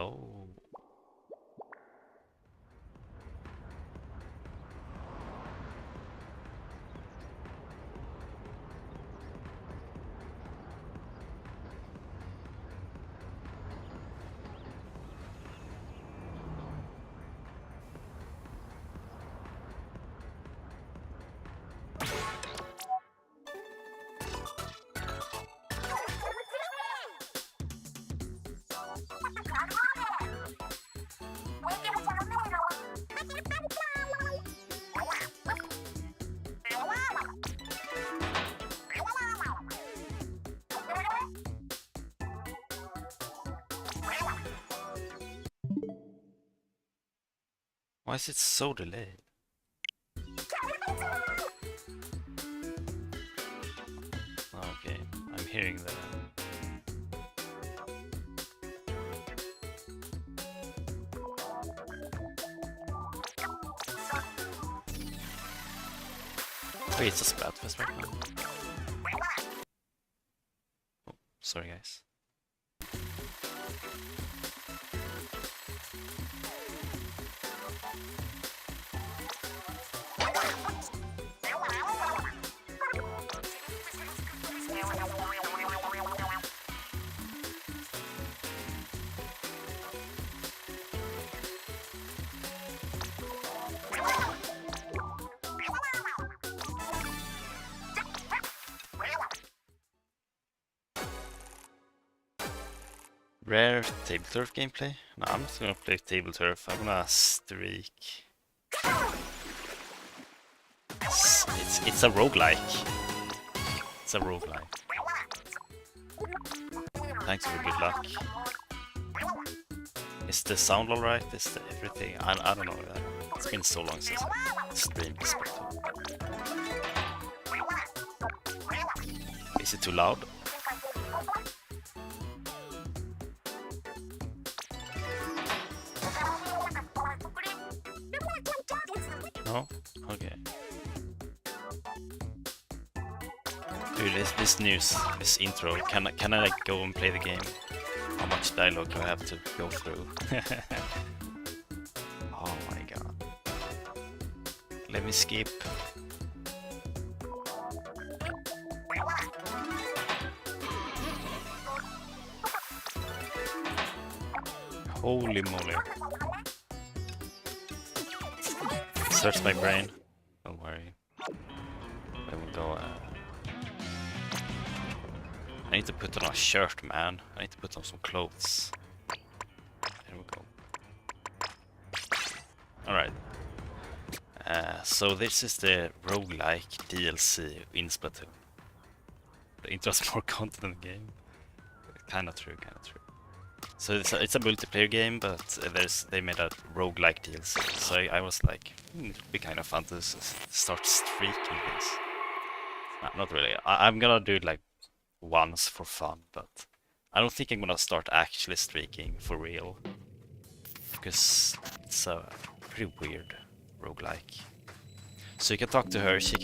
Hello. Why is it so delayed? Okay, I'm hearing the... Wait, it's a Splatfest right now. Oh, sorry guys. Rare table turf gameplay? No, I'm not gonna play table turf. I'm gonna streak. It's a roguelike. It's a roguelike. Thanks for the good luck. Is the sound alright? Is the everything? I don't know. It's been so long since I streamed this. Is it too loud? No? Okay. Dude, this intro, can I like go and play the game? How much dialogue do I have to go through? Oh my god. Let me skip. Holy moly. Search my brain. Don't worry. I will go. I need to put on a shirt, man. I need to put on some clothes. There we go. Alright. So this is the roguelike DLC in Splatoon. The intro's more content in the game. Kinda true, kinda true. So it's a multiplayer game, but they made a roguelike DLC. So I was like, it would be kind of fun to start streaking this. No, not really. I'm gonna do it like once for fun, but I don't think I'm gonna start actually streaking for real. Because it's a pretty weird roguelike. So you can talk to her, she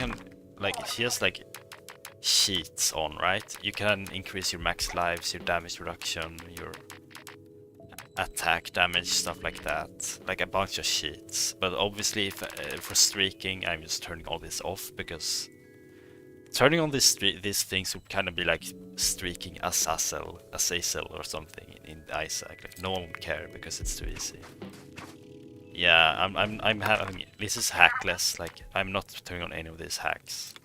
has like cheats on, right? You can increase your max lives, your damage reduction, your attack damage, stuff like that, like a bunch of cheats. But obviously for streaking I'm just turning all this off, because turning on these things would kind of be like streaking Azazel or something in Isaac. Like no one would care because it's too easy. Yeah, I'm having, this is hackless, like I'm not turning on any of these hacks.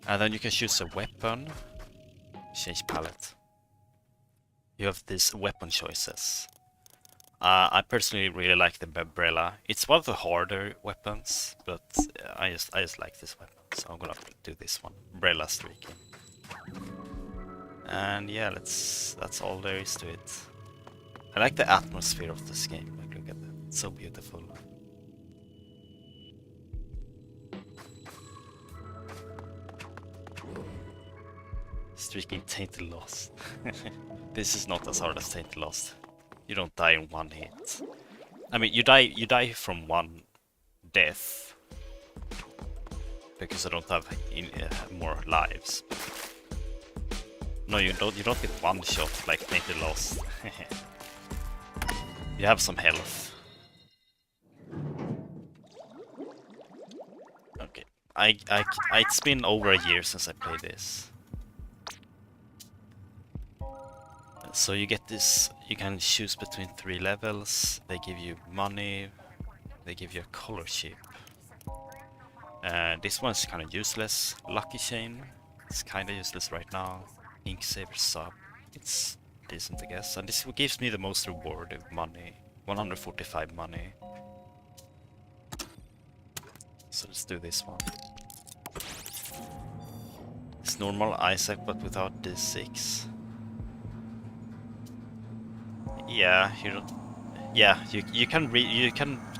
And then you can choose a weapon, change palette. You have these weapon choices. I personally really like the Brella. It's one of the harder weapons, but I just like this weapon, so I'm gonna do this one, Brella streaking. And yeah, that's all there is to it. I like the atmosphere of this game. Like, look at that, it's so beautiful. Streaking Tainted Lost. This is not as hard as Tainted Lost. You don't die in one hit. I mean, you die from one death, because I don't have more lives. No, you don't get one shot like Tainted Lost. You have some health. Okay. It's been over a year since I played this. So you get this, you can choose between 3 levels, they give you money, they give you a color chip. This one's kind of useless. Lucky Chain, it's kind of useless right now. Ink Saver Sub, it's decent I guess. And this gives me the most reward of money, 145 money. So let's do this one. It's normal Isaac but without D6. Yeah, you don't. Yeah, you can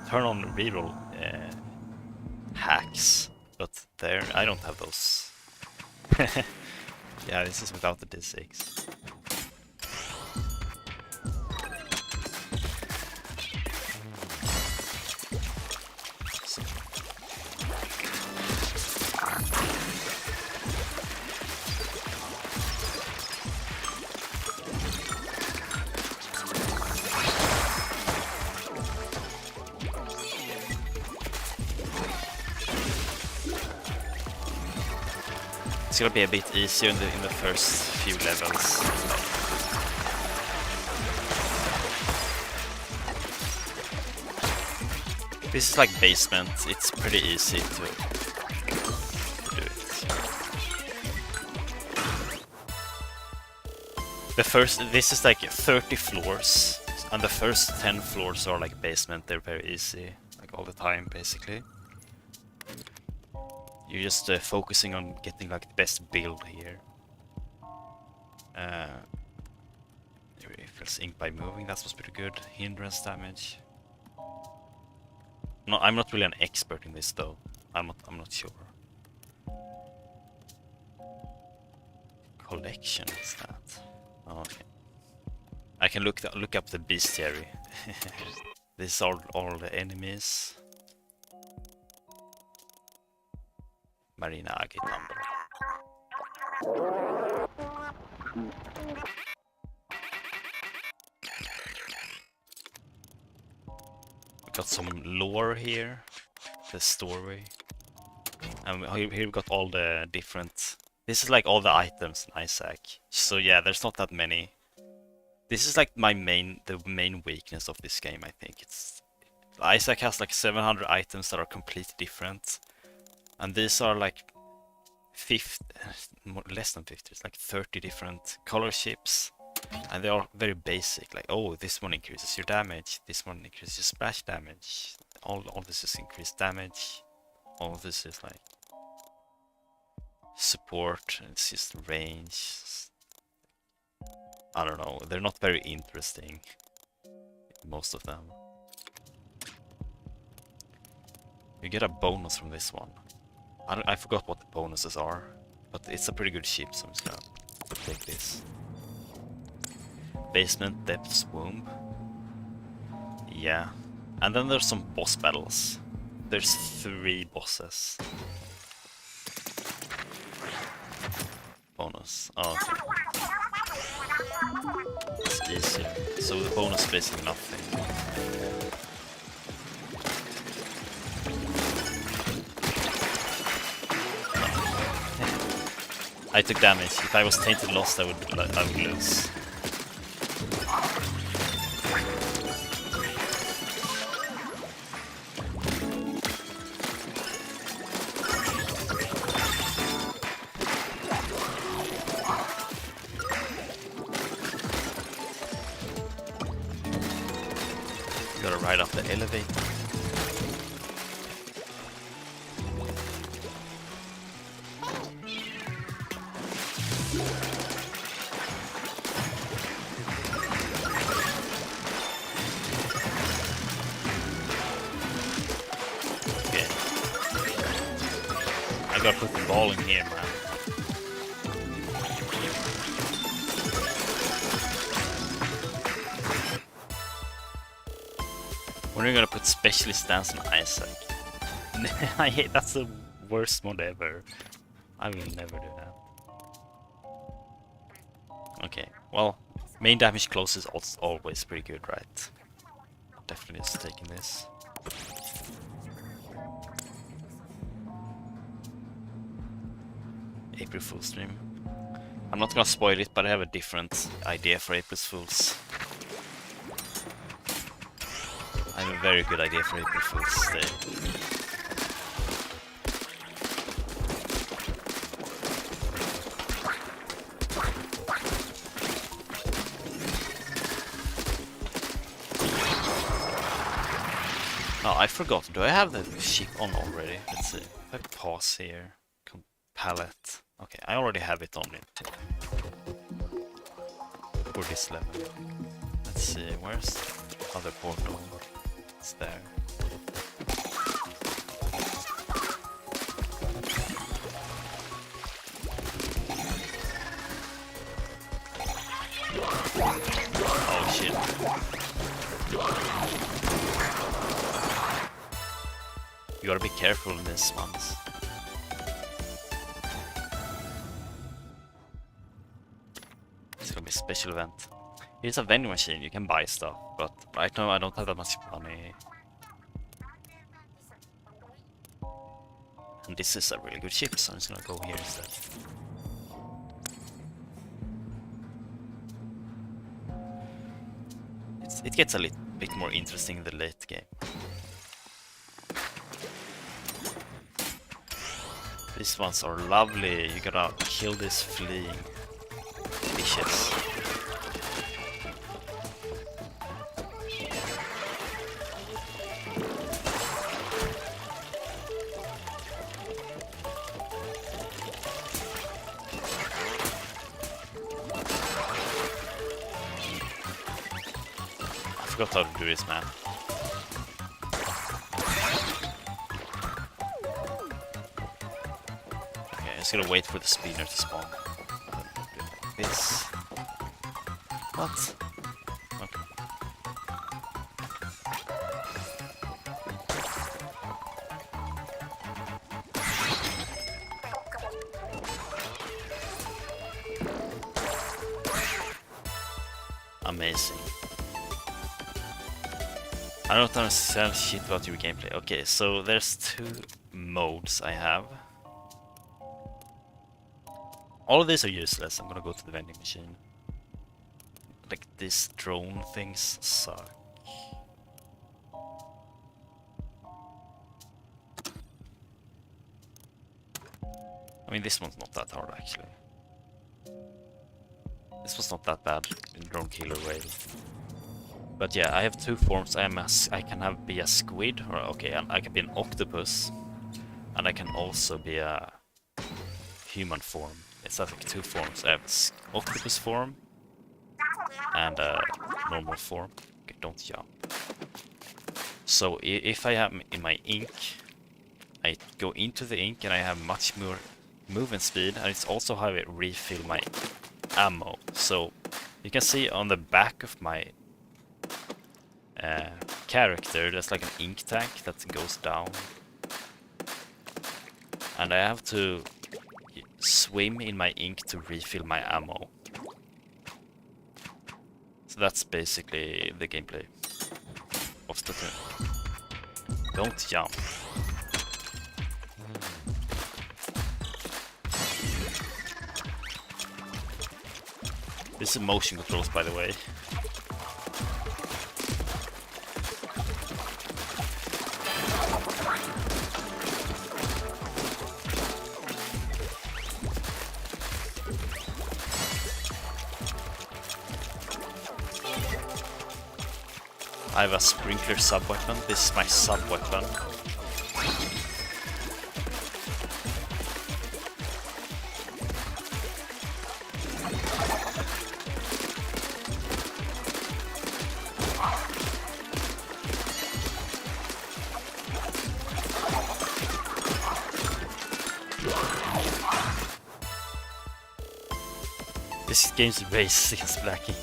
turn on reroll hacks, but there I don't have those. Yeah, this is without the D6. So. It's gonna be a bit easier in the first few levels. This is like basement, it's pretty easy to do it. This is like 30 floors, and the first 10 floors are like basement, they're very easy, like all the time basically. You're just focusing on getting like the best build here. It feels ink by moving, that was pretty good. Hindrance damage. No, I'm not really an expert in this though. I'm not sure. Collection is that? Oh, okay. I can look up the bestiary. These are all the enemies. Marina Agit number. We got some lore here, the story, and here we got all the different. This is like all the items in Isaac. So yeah, there's not that many. This is like the main weakness of this game. I think Isaac has like 700 items that are completely different. And these are like less than 50, it's like 30 different color chips. And they are very basic, like, oh, this one increases your damage, this one increases your splash damage, all this is increased damage, all this is like support, and it's just range. I don't know, they're not very interesting, most of them. You get a bonus from this one. I forgot what the bonuses are, but it's a pretty good ship, so I'm just gonna take this. Basement Depth's Womb. Yeah. And then there's some boss battles. There's 3 bosses. Bonus. Oh, okay. It's easier. So the bonus is basically nothing. I took damage. If I was Tainted Lost, I would lose. Gotta ride up the elevator. I gotta put the ball in here, man. When are you gonna put specialist stance on Isaac? I hate, that's the worst mod ever. I will never do that. Okay, well, main damage close is always pretty good, right? definitely just taking this. April Fool's stream. I'm not gonna spoil it, but I have a different idea for April Fool's. I have a very good idea for April Fool's Day. Oh, I forgot. Do I have the ship on already? Let's see. If I pause here. Palette. Okay, I already have it on it. For this level. Let's see, where's the other portal? It's there. Oh shit. You gotta be careful in these ones. It's gonna be a special event. It's a vending machine, you can buy stuff, but right now I don't have that much money. And this is a really good ship, so I'm just gonna go here instead. It gets a little bit more interesting in the late game. These ones are lovely, you gotta kill this fleeing fishes. I forgot how to do this, man. Okay, I'm just gonna wait for the spinner to spawn. This. What? Okay. Amazing. I don't understand shit about your gameplay. Okay, so there's two modes I have. All of these are useless. I'm gonna go to the vending machine. Like, these drone things suck. I mean, this one's not that hard, actually. This was not that bad in Drone Killer Whale. But yeah, I have two forms. I can be a squid, or okay, I can be an octopus, and I can also be a human form. It's like two forms. I have octopus form and a normal form. Okay, don't jump. So if I am in my ink, I go into the ink and I have much more movement speed, and it's also how I refill my ammo. So you can see on the back of my character, there's like an ink tank that goes down, and I have to swim in my ink to refill my ammo. So that's basically the gameplay of Splatoon. Don't jump. This is motion controls, by the way. I have a sprinkler sub-weapon. This is my sub-weapon. This game's race against Black Ink.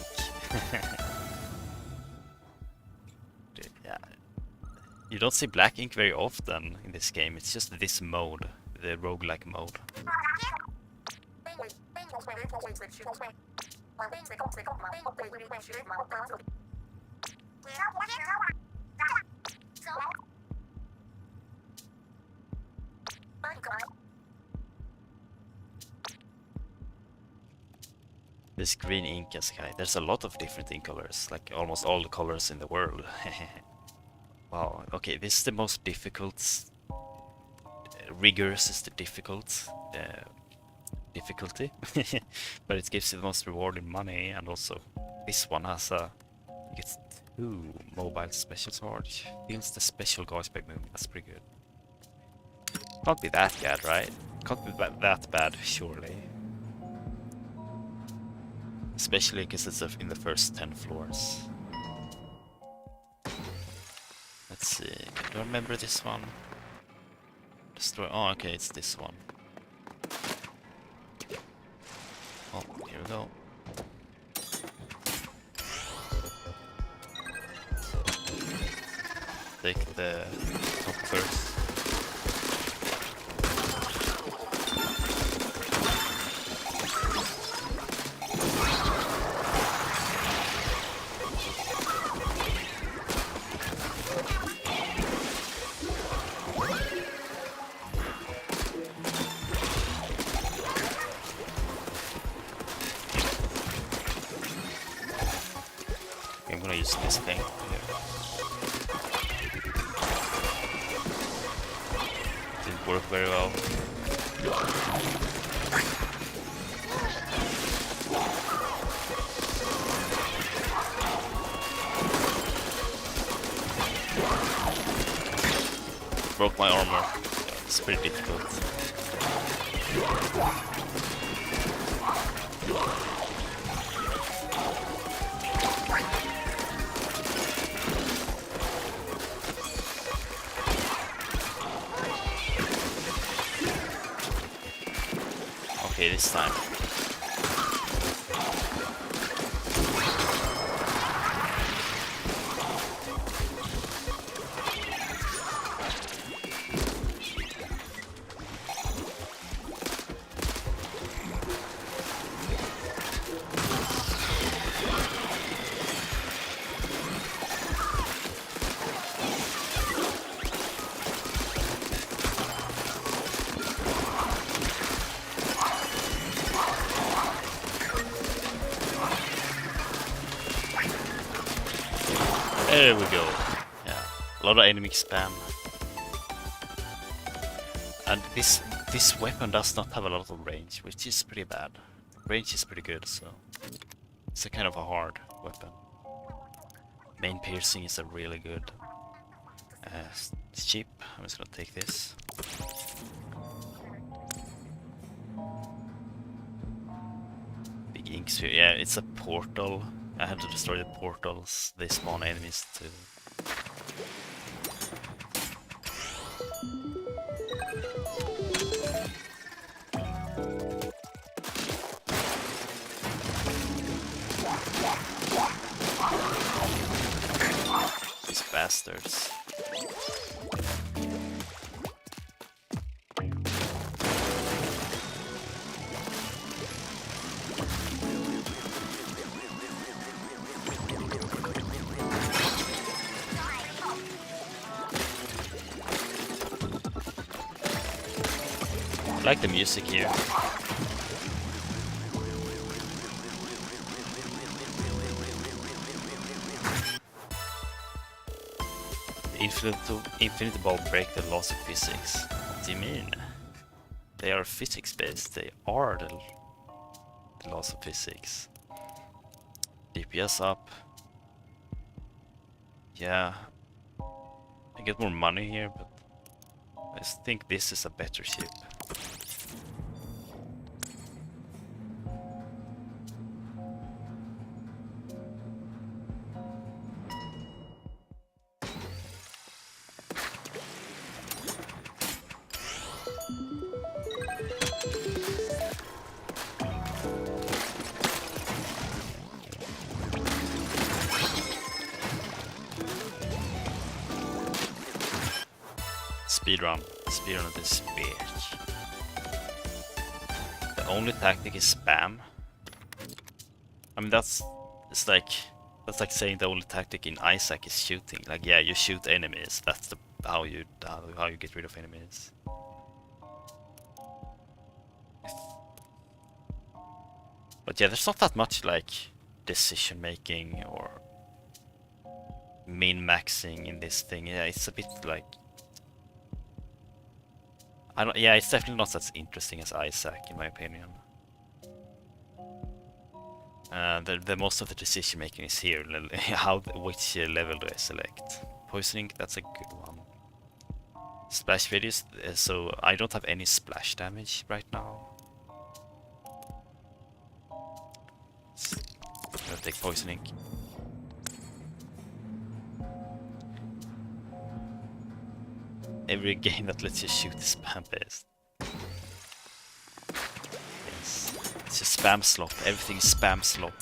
Yeah. You don't see Black Ink very often in this game, it's just this mode, the roguelike mode. this green ink as guy. There's a lot of different ink colors, like almost all the colors in the world. Wow, okay, this is the most difficult. Rigorous is the difficult difficulty, but it gives you the most rewarding money, and also this one has a, you get 2 mobile special charge. Feels the special guys by movement. That's pretty good. Can't be that bad, right? Can't be that bad, surely. Especially because it's in the first 10 floors. Let's see. Do I remember this one? Destroy. Oh, okay, it's this one. Oh, here we go. Take the top first. I'm gonna use this thing here. Didn't work very well. Broke my armor. It's pretty difficult. Okay, this time. There we go. Yeah, a lot of enemy spam. And this weapon does not have a lot of range, which is pretty bad. Range is pretty good, so it's a kind of a hard weapon. Main piercing is a really good. It's cheap. I'm just gonna take this. Big ink sphere. Yeah, it's a portal. I had to destroy the portals. They spawn enemies too. These bastards. I like the music here. The infinite ball break the laws of physics. What do you mean? They are physics based. They are the laws of physics. DPS up. Yeah. I get more money here, but I just think this is a better ship. Speedrun of this bitch. The only tactic is spam. I mean that's like saying the only tactic in Isaac is shooting. Like yeah, you shoot enemies. That's how you get rid of enemies. But yeah, there's not that much like decision making or min-maxing in this thing. Yeah, it's a bit like yeah, it's definitely not as interesting as Isaac in my opinion. The most of the decision making is here. Which level do I select? Poisoning, that's a good one. Splash videos, so I don't have any splash damage right now. I'll take poisoning. Every game that lets you shoot is spam based. Yes. It's just spam slop. Everything is spam slop.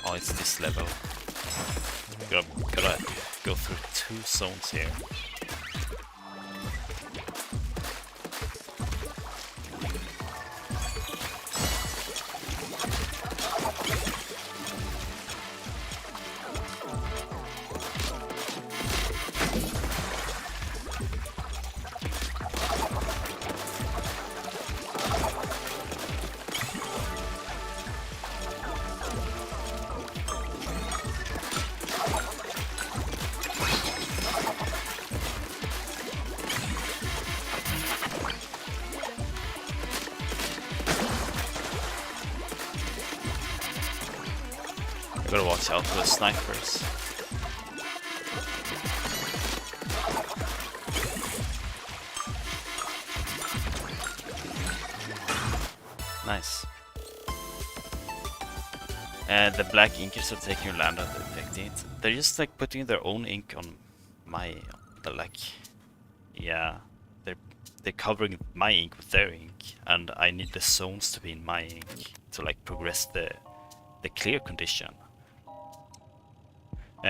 Oh, it's this level. Gotta go through 2 zones here. Gotta watch out for the snipers. Nice. And the black inkers are taking your land and affecting it. They're just like putting their own ink on my yeah. They're covering my ink with their ink, and I need the zones to be in my ink to like progress the clear condition.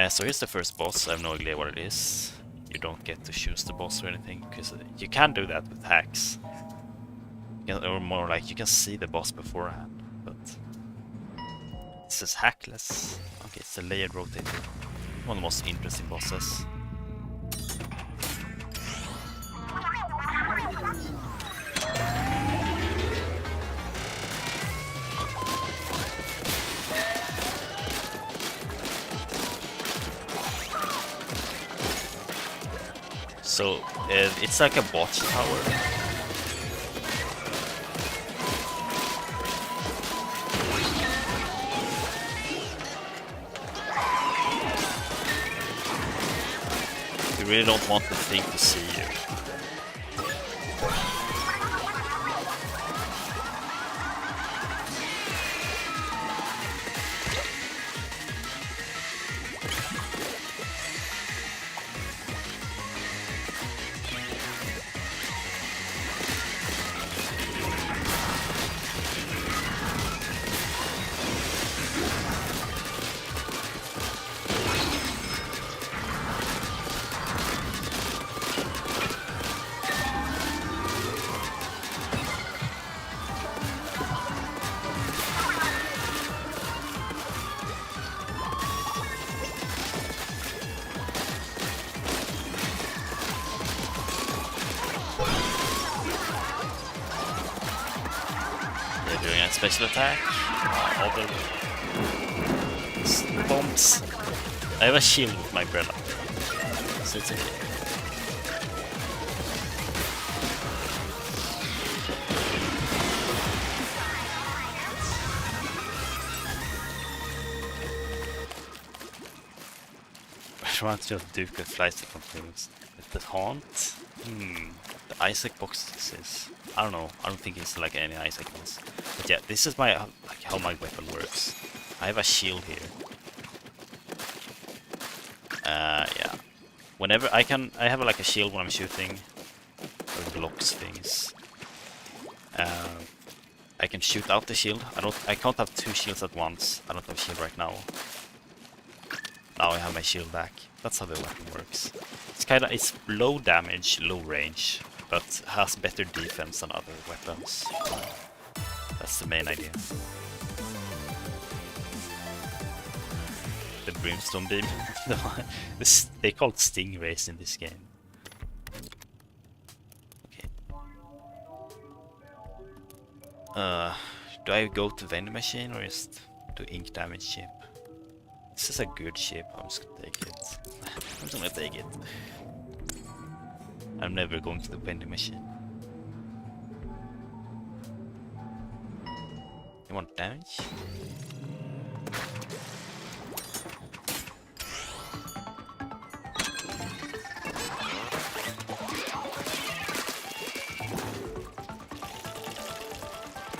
So here's the first boss. I have no idea what it is. You don't get to choose the boss or anything, because you can do that with hacks. Or more like, you can see the boss beforehand, but... This is hackless. Okay, it's a layered rotator. One of the most interesting bosses. So, it's like a watchtower. You really don't want the thing to see you. Doing a special attack. All the bombs. I have a shield with my Brella, so it's okay. I want to just Duke that flies to continues. With the haunt? The Isaac boxes is... I don't know. I don't think it's like any Isaac ones. But yeah, this is my like how my weapon works. I have a shield here. Yeah. Whenever I have like a shield when I'm shooting, or blocks things. I can shoot out the shield. I can't have 2 shields at once. I don't have a shield right now. Now I have my shield back. That's how the weapon works. It's low damage, low range, but has better defense than other weapons. That's the main idea. The brimstone beam. They call it stingrays in this game. Okay. Do I go to vending machine or just do ink damage ship? This is a good ship. I'm just gonna take it. I'm just gonna take it. I'm never going to the vending machine. You want damage?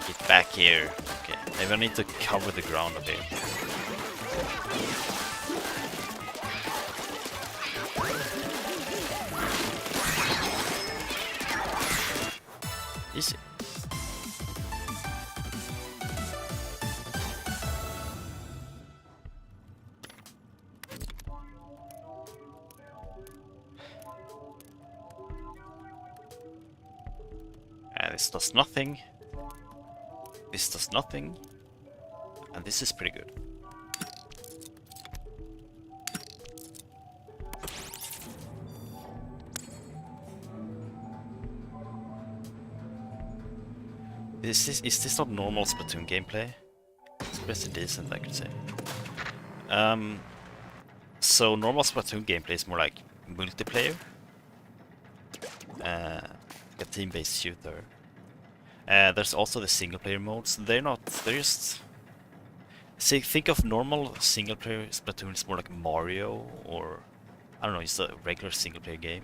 Get back here. Okay, maybe I need to cover the ground a bit. Easy. This does nothing. This does nothing. And this is pretty good. Is this not normal Splatoon gameplay? It's pretty decent, I could say. So normal Splatoon gameplay is more like multiplayer. A team-based shooter. There's also the single-player modes. They're just... See, think of normal single-player Splatoon is more like Mario, or... I don't know, it's a regular single-player game.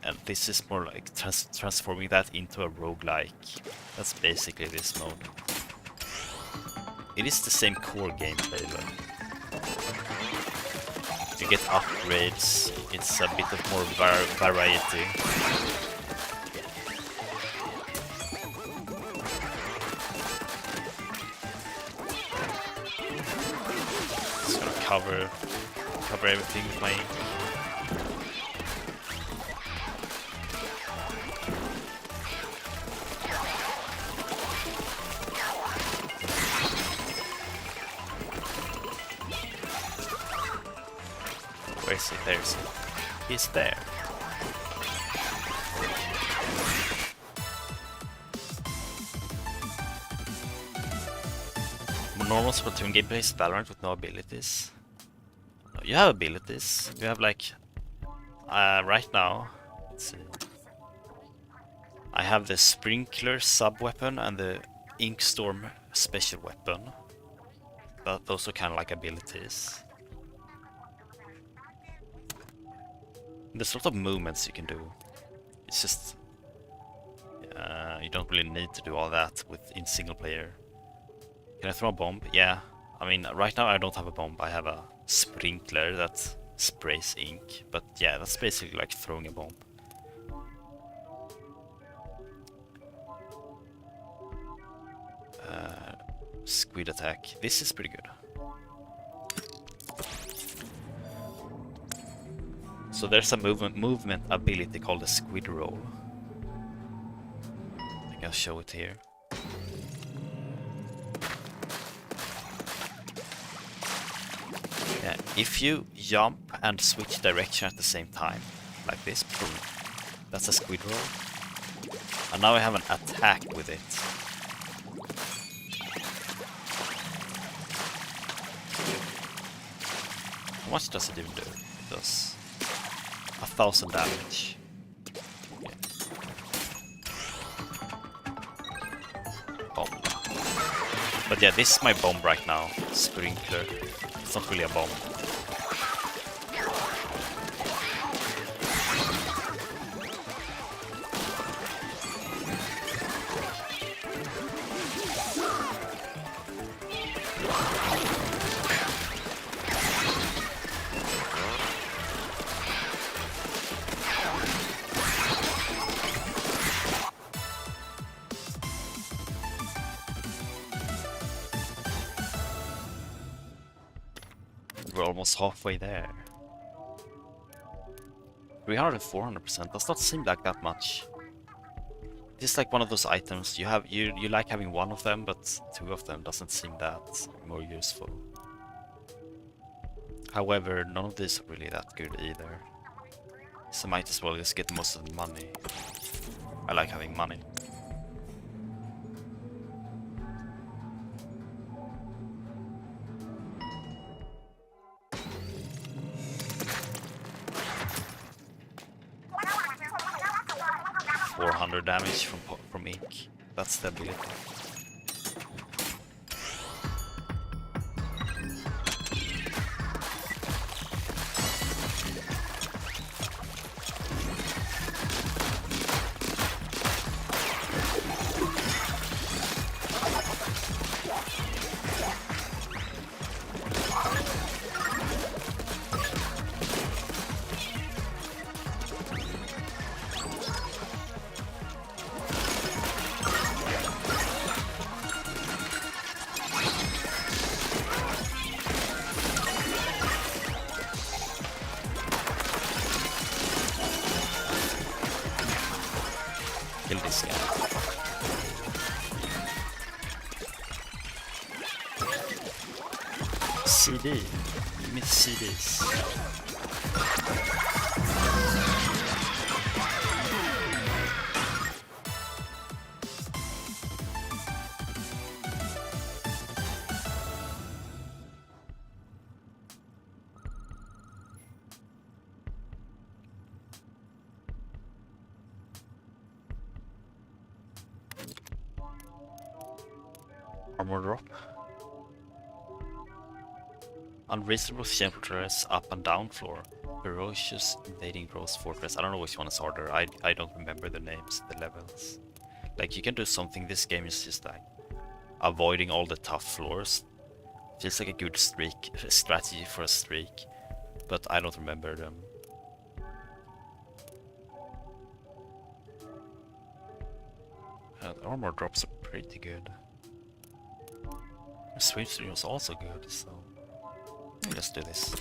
And this is more like transforming that into a roguelike. That's basically this mode. It is the same core gameplay, but... You get upgrades, it's a bit of more variety. Cover everything with my ink. Where is he? There is he. He's there. Normal Splatoon gameplay is Valorant with no abilities. You have abilities. You have like right now. Let's see. I have the Sprinkler sub weapon and the Ink Storm special weapon. But those are kind of like abilities. There's a lot of movements you can do. It's just you don't really need to do all that in single player. Can I throw a bomb? Yeah. I mean, right now I don't have a bomb. I have a sprinkler that sprays ink. But yeah, that's basically like throwing a bomb. Squid attack. This is pretty good. So there's a movement ability called the squid roll. I think I'll show it here. Yeah, if you jump and switch direction at the same time, like this, boom, that's a squid roll. And now I have an attack with it. How much does it even do? It does 1,000 damage. Okay. Bomb. But yeah, this is my bomb right now. Sprinkler. It's not really a bomb. We're almost halfway there. 300 and 400% does not seem like that much. It's like one of those items you have. You like having one of them, but two of them doesn't seem that more useful. However, none of these are really that good either. So might as well just get most of the money. I like having money. 400 damage from ink. That's the ability. Kill this guy. CD. Give me the CDs. Armor drop. Unreasonable temperatures up and down floor. Ferocious invading Rose Fortress. I don't know which one is harder. I don't remember the names, the levels. Like, you can do something. This game is just like avoiding all the tough floors. Feels like a good strategy for a streak, but I don't remember them. The armor drops are pretty good. The switch was also good, so let's do this.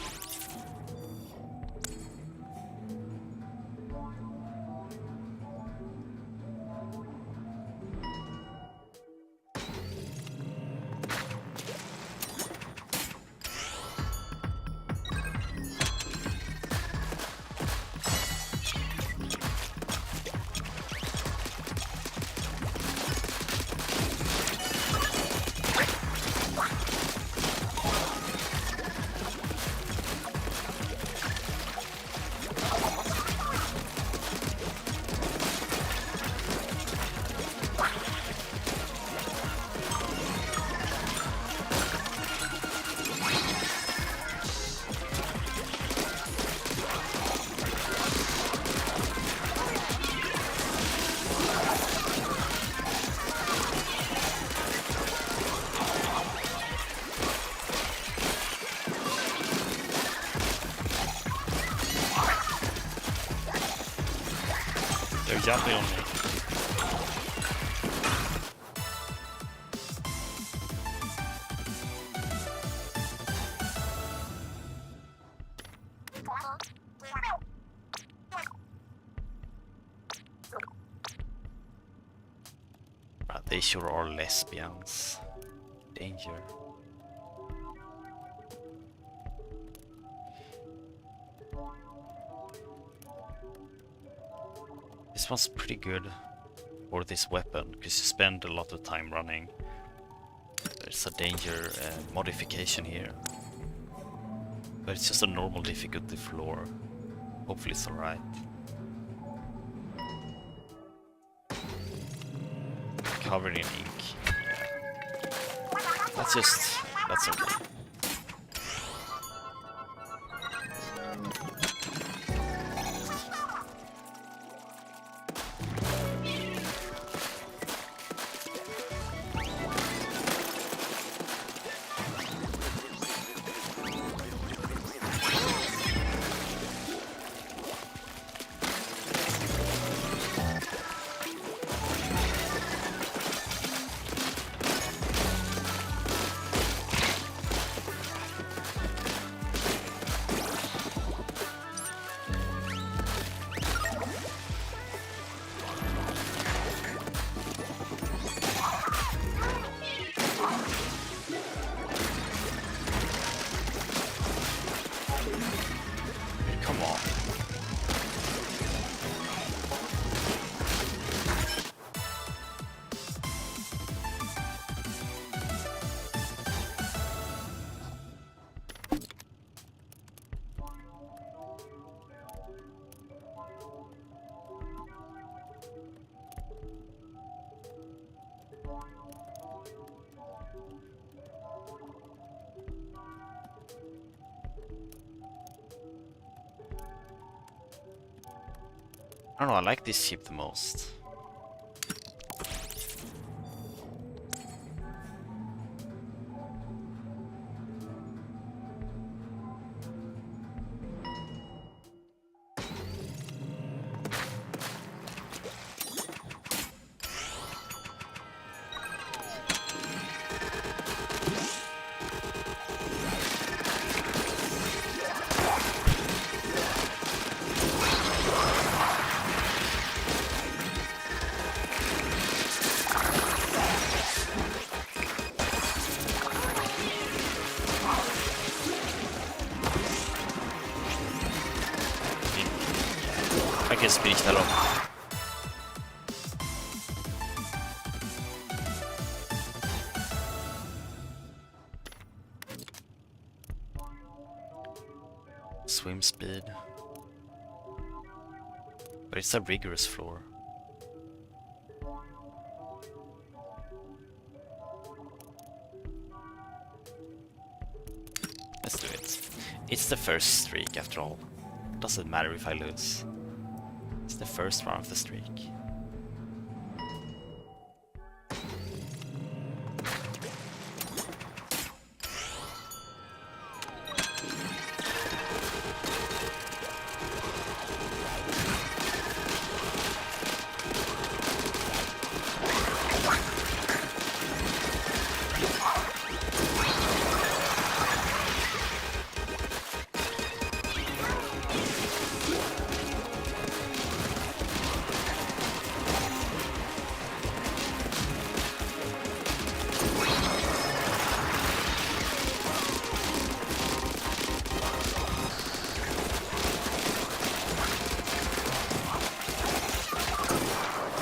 They're jumping on me. They sure are lesbians. Danger. This one's pretty good for this weapon, because you spend a lot of time running. There's a danger modification here. But it's just a normal difficulty floor. Hopefully it's alright. Covered in ink. That's okay. I don't know, I like this ship the most. I can speak that up. Swim speed. But it's a rigorous floor. Let's do it. It's the first streak after all. Doesn't matter if I lose. It's the first one of the streak.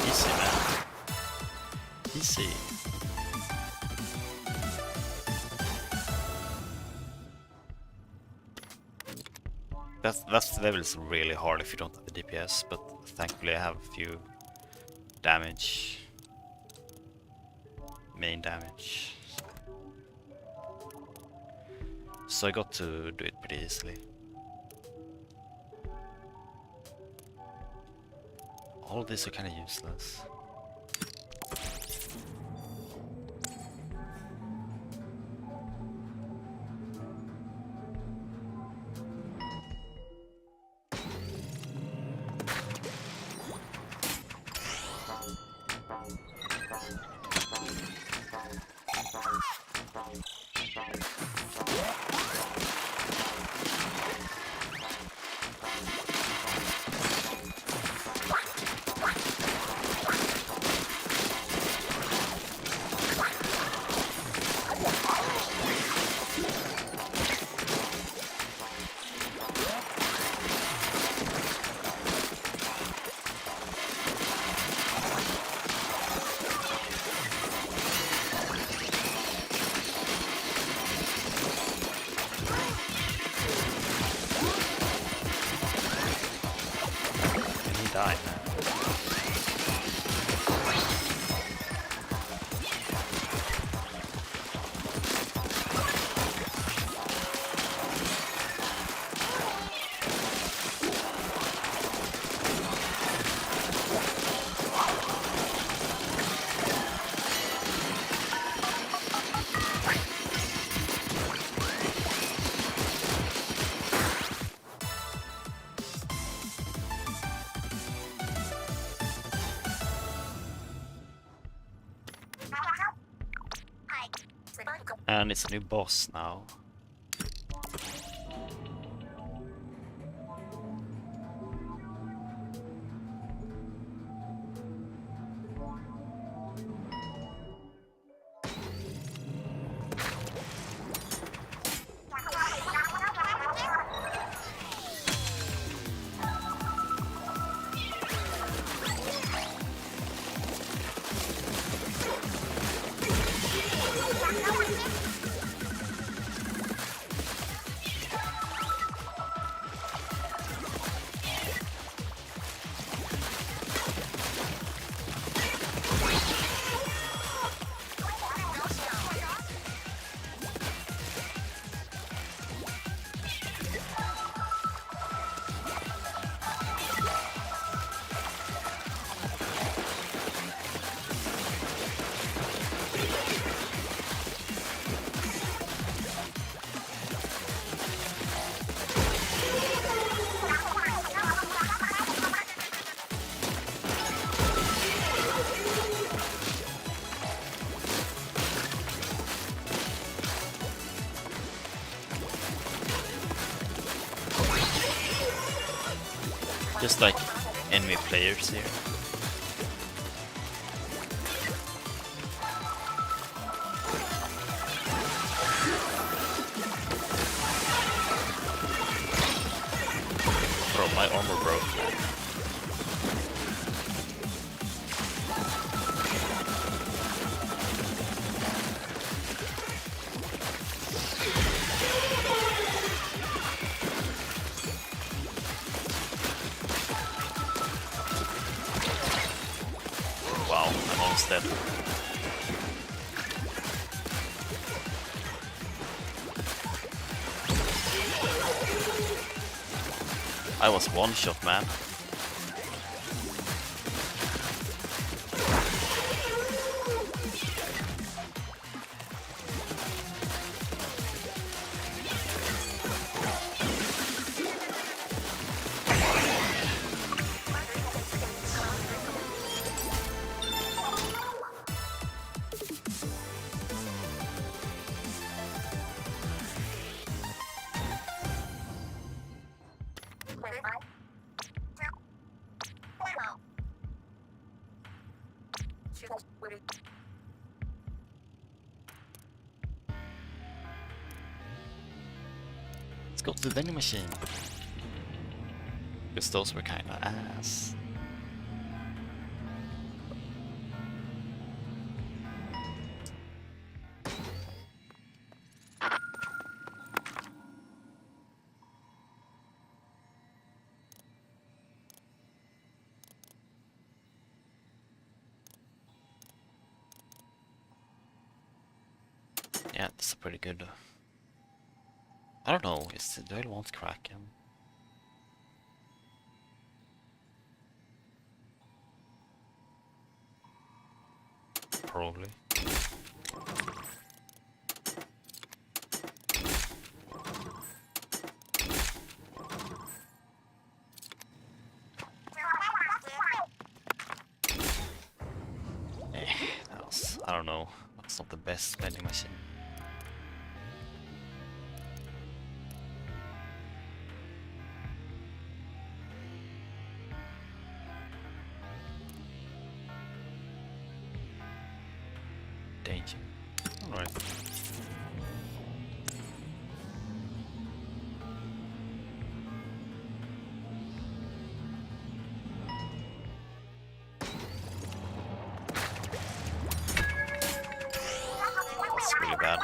Easy, man. Easy. That level is really hard if you don't have the DPS, but thankfully I have a few damage. Main damage. So I got to do it pretty easily. All of these are kind of useless. Die now. And it's a new boss now. Just like enemy players here. Bro, my armor broke. Wow, I'm almost dead. I was one shot, man. Let's go to the vending machine. Because those were kinda ass. Yeah, that's pretty good. I don't know, do I want Kraken? Probably. That was, I don't know, that's not the best vending machine. Danger. Alright. That's really bad.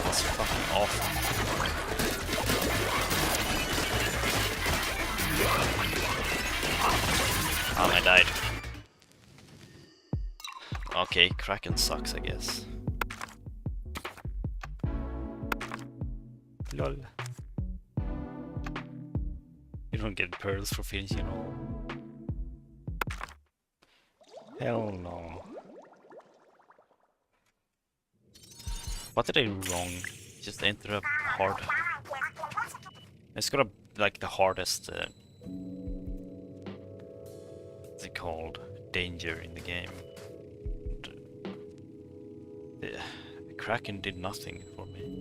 That's fucking awful. Oh, I died. Okay, Kraken sucks, I guess. Lol. You don't get pearls for finishing all. Hell no. What did I do wrong? Just enter a hard... It's got a, like the hardest... what's it called? Danger in the game. The Kraken did nothing for me.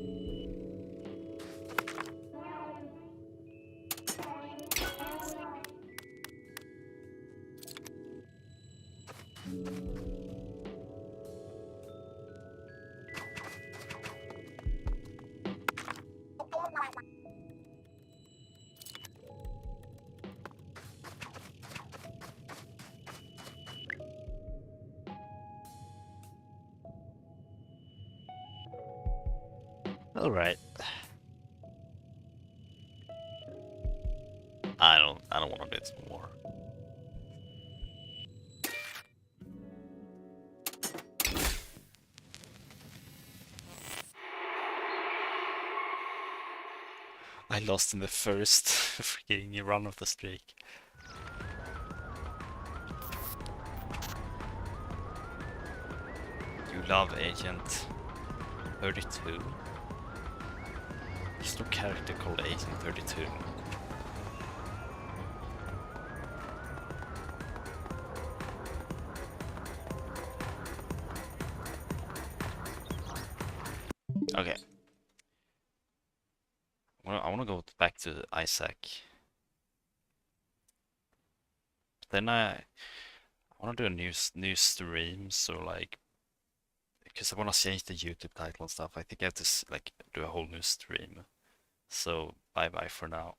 All right. I don't want to do this more. I lost in the first freaking run of the streak. You love Agent 32. There's no character called 1832. Okay. I wanna go back to Isaac. Then I wanna do a new stream, so like, because I wanna change the YouTube title and stuff. I think I have to like do a whole new stream. So bye bye for now.